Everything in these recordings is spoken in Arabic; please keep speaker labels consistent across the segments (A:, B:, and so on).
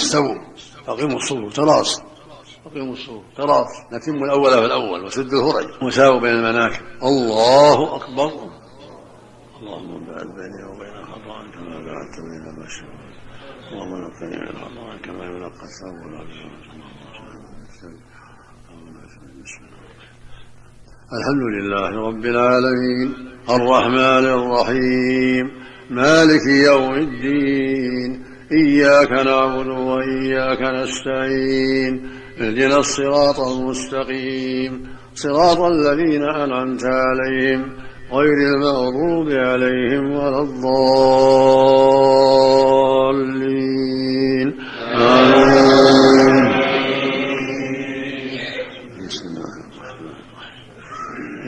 A: استووا أقيموا الصفوف تراص، أقيموا الصفوف تراص، نتم الأول فالأول وسد الهرج وساووا بين المناكب. الله أكبر. اللهم باعد بيني وبين خطأ كما باعدت بين البشر، اللهم نقني من خطأ كما ينقى الثوب الأبيض. الحمد لله رب العالمين الرحمن الرحيم مالك يوم الدين، إياك نعبد وإياك نستعين، اهدنا الصراط المستقيم صراط الذين أنعمت عليهم غير المغضوب عليهم ولا الضالين. آمين.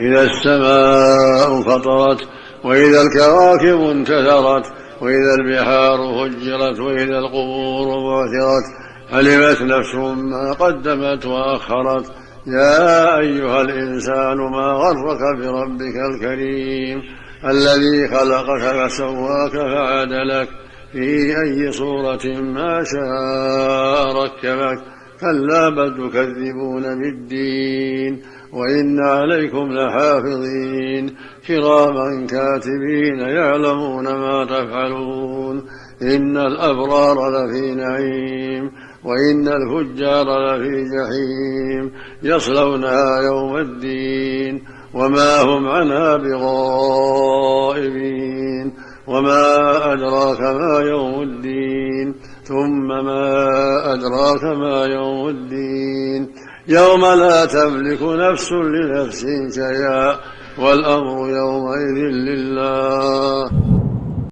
A: إذا السماء فطرت وإذا الكواكب انتثرت وإذا البحار فجرت وإذا القبور بعثرت علمت نفس ما قدمت وأخرت. يا أيها الإنسان ما غرك بربك الكريم الذي خلقك فسواك فعدلك في أي صورة ما شاء ركبك. كلا بل تكذبون بالدين وإن عليكم لحافظين كراما كاتبين يعلمون ما تفعلون. إن الأبرار لفي نعيم وإن الفجار لفي جحيم يصلونها يوم الدين وما هم عنها بغائبين. وما أدراك ما يوم الدين ثم ما أدراك ما يوم الدين يوم لا تملك نفس لنفس شيئا والأمر يومئذ لله.